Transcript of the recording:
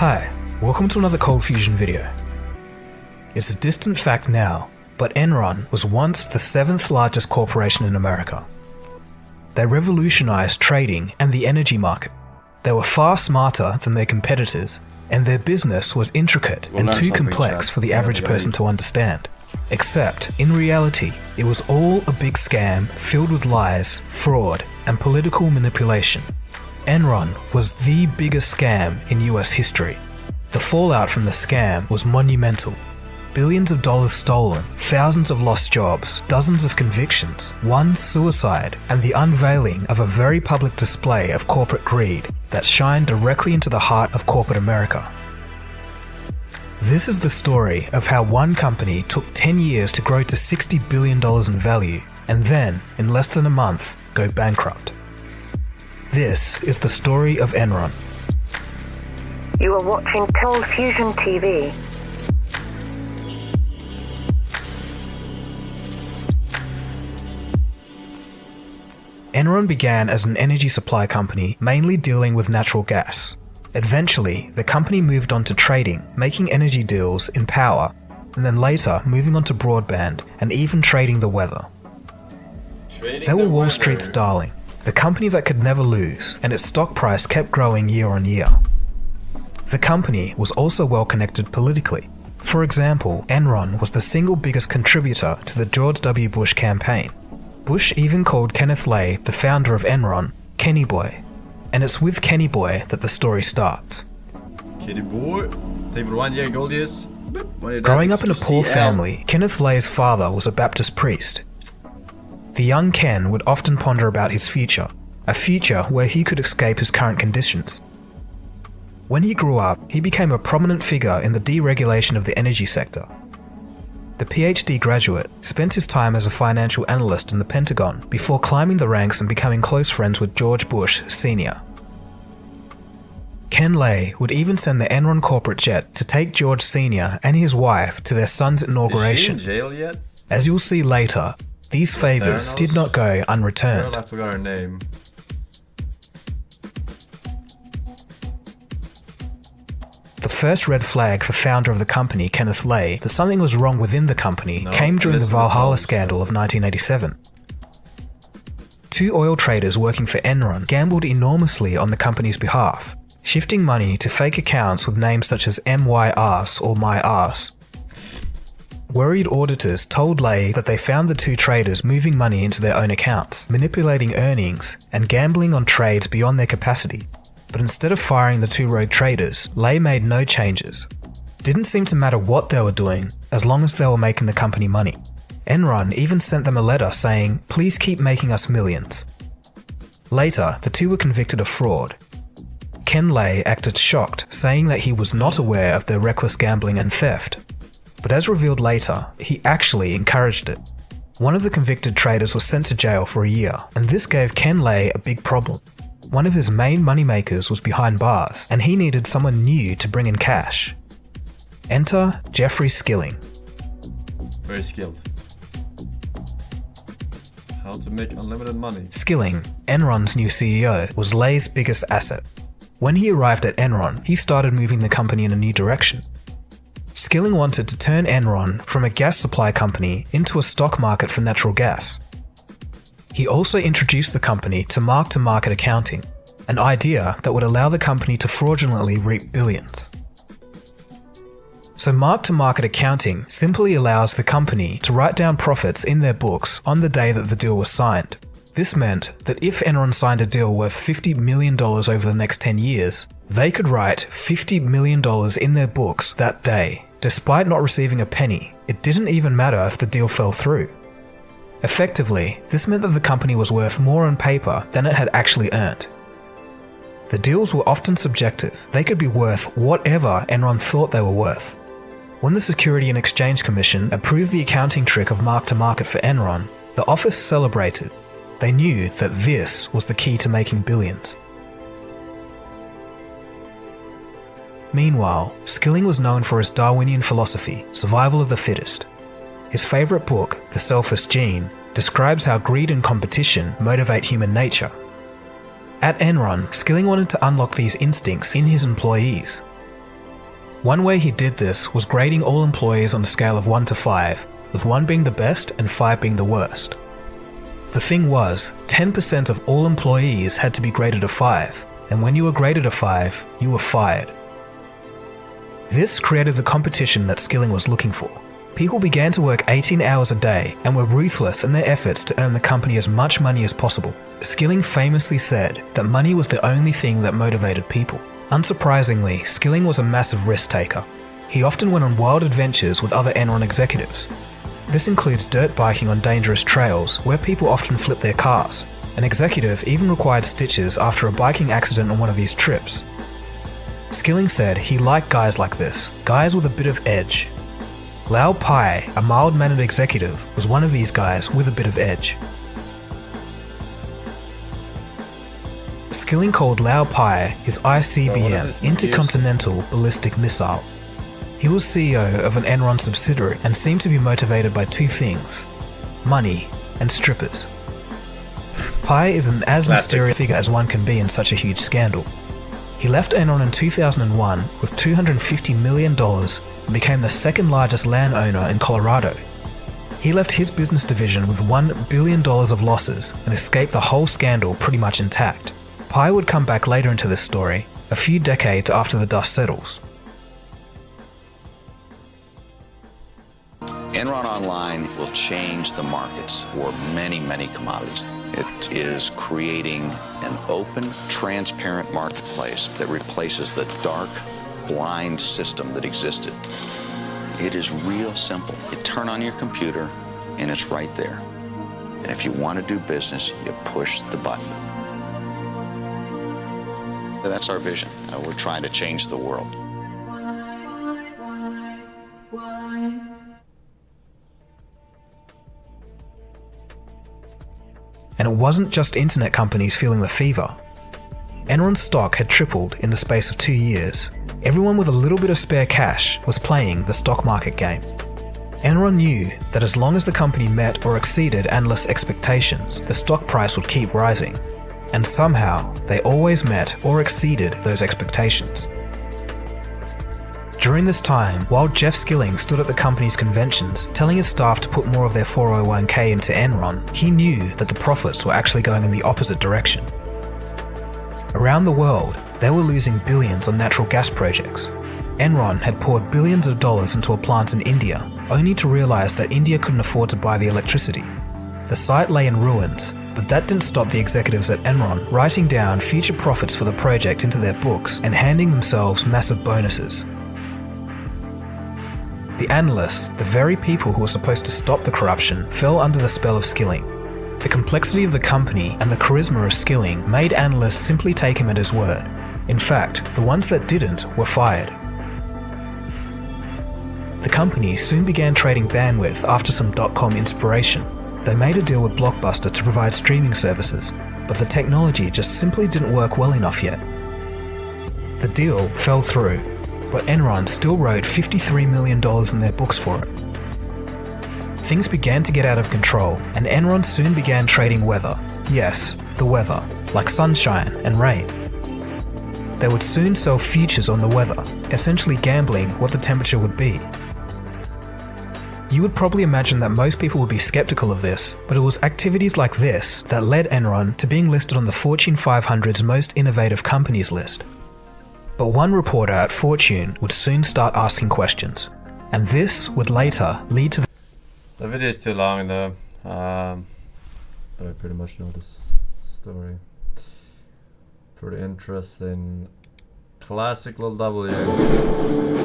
Hi, welcome to another Cold Fusion video. It's a distant fact now, but Enron was once the 7th largest corporation in America. They revolutionized trading and the energy market. They were far smarter than their competitors, and their business was intricate and too complex for the average person to understand. Except, in reality, it was all a big scam filled with lies, fraud, and political manipulation. Enron was the biggest scam in US history. The fallout from the scam was monumental. Billions of dollars stolen, thousands of lost jobs, dozens of convictions, one suicide, and the unveiling of a very public display of corporate greed that shined directly into the heart of corporate America. This is the story of how one company took 10 years to grow to $60 billion in value, and then, in less than a month, go bankrupt. This is the story of Enron. You are watching Cold Fusion TV. Enron began as an energy supply company mainly dealing with natural gas. Eventually, the company moved on to trading, making energy deals in power, and then later moving on to broadband and even trading the weather. They were Wall Street's darling, the company that could never lose, and its stock price kept growing year on year. The company was also well connected politically. For example, Enron was the single biggest contributor to the George W. Bush campaign. Bush even called Kenneth Lay, the founder of Enron, Kenny Boy. And it's with Kenny Boy that the story starts. Kenny Boy. Growing up in a poor family, Kenneth Lay's father was a Baptist priest. The young Ken would often ponder about his future, a future where he could escape his current conditions. When he grew up, he became a prominent figure in the deregulation of the energy sector. The PhD graduate spent his time as a financial analyst in the Pentagon before climbing the ranks and becoming close friends with George Bush Sr. Ken Lay would even send the Enron corporate jet to take George Sr. and his wife to their son's inauguration. Is she in jail yet? As you'll see later, these favors did not go unreturned. I forgot her name. The first red flag for founder of the company, Kenneth Lay, that something was wrong within the company came during the Valhalla scandal of 1987. Two oil traders working for Enron gambled enormously on the company's behalf, shifting money to fake accounts with names such as MY Arse or My Arse. Worried auditors told Lay that they found the two traders moving money into their own accounts, manipulating earnings, and gambling on trades beyond their capacity. But instead of firing the two rogue traders, Lay made no changes. Didn't seem to matter what they were doing, as long as they were making the company money. Enron even sent them a letter saying, "Please keep making us millions." Later, the two were convicted of fraud. Ken Lay acted shocked, saying that he was not aware of their reckless gambling and theft. But as revealed later, he actually encouraged it. One of the convicted traders was sent to jail for a year, and this gave Ken Lay a big problem. One of his main moneymakers was behind bars, and he needed someone new to bring in cash. Enter Jeffrey Skilling. Very skilled. How to make unlimited money. Skilling, Enron's new CEO, was Lay's biggest asset. When he arrived at Enron, he started moving the company in a new direction. Skilling wanted to turn Enron from a gas supply company into a stock market for natural gas. He also introduced the company to mark-to-market accounting, an idea that would allow the company to fraudulently reap billions. So mark-to-market accounting simply allows the company to write down profits in their books on the day that the deal was signed. This meant that if Enron signed a deal worth $50 million over the next 10 years, they could write $50 million in their books that day. Despite not receiving a penny, it didn't even matter if the deal fell through. Effectively, this meant that the company was worth more on paper than it had actually earned. The deals were often subjective. They could be worth whatever Enron thought they were worth. When the Security and Exchange Commission approved the accounting trick of mark-to-market for Enron, the office celebrated. They knew that this was the key to making billions. Meanwhile, Skilling was known for his Darwinian philosophy, survival of the fittest. His favorite book, The Selfish Gene, describes how greed and competition motivate human nature. At Enron, Skilling wanted to unlock these instincts in his employees. One way he did this was grading all employees on a scale of 1 to 5, with 1 being the best and 5 being the worst. The thing was, 10% of all employees had to be graded a 5, and when you were graded a 5, you were fired. This created the competition that Skilling was looking for. People began to work 18 hours a day and were ruthless in their efforts to earn the company as much money as possible. Skilling famously said that money was the only thing that motivated people. Unsurprisingly, Skilling was a massive risk taker. He often went on wild adventures with other Enron executives. This includes dirt biking on dangerous trails where people often flip their cars. An executive even required stitches after a biking accident on one of these trips. Skilling said he liked guys like this, guys with a bit of edge. Lau Pai, a mild-mannered executive, was one of these guys with a bit of edge. Skilling called Lau Pai his ICBM, Intercontinental Ballistic Missile. He was CEO of an Enron subsidiary and seemed to be motivated by 2 things: money and strippers. Pai is an as mysterious figure as one can be in such a huge scandal. He left Enron in 2001 with $250 million and became the second largest landowner in Colorado. He left his business division with $1 billion of losses and escaped the whole scandal pretty much intact. Pai would come back later into this story, a few decades after the dust settles. Enron Online will change the markets for many, many commodities. It is creating an open, transparent marketplace that replaces the dark, blind system that existed. It is real simple. You turn on your computer and it's right there. And if you want to do business, you push the button. That's our vision. We're trying to change the world. And it wasn't just internet companies feeling the fever. Enron's stock had tripled in the space of 2 years. Everyone with a little bit of spare cash was playing the stock market game. Enron knew that as long as the company met or exceeded analysts' expectations, the stock price would keep rising. And somehow, they always met or exceeded those expectations. During this time, while Jeff Skilling stood at the company's conventions telling his staff to put more of their 401k into Enron, he knew that the profits were actually going in the opposite direction. Around the world, they were losing billions on natural gas projects. Enron had poured billions of dollars into a plant in India, only to realize that India couldn't afford to buy the electricity. The site lay in ruins, but that didn't stop the executives at Enron writing down future profits for the project into their books and handing themselves massive bonuses. The analysts, the very people who were supposed to stop the corruption, fell under the spell of Skilling. The complexity of the company and the charisma of Skilling made analysts simply take him at his word. In fact, the ones that didn't were fired. The company soon began trading bandwidth after some .com inspiration. They made a deal with Blockbuster to provide streaming services, but the technology just simply didn't work well enough yet. The deal fell through, but Enron still wrote $53 million in their books for it. Things began to get out of control, and Enron soon began trading weather. Yes, the weather, like sunshine and rain. They would soon sell futures on the weather, essentially gambling what the temperature would be. You would probably imagine that most people would be skeptical of this, but it was activities like this that led Enron to being listed on the Fortune 500's most innovative companies list. But one reporter at Fortune would soon start asking questions, and this would later lead to The video is too long though, but I pretty much know this story. Pretty interesting. Classic little W.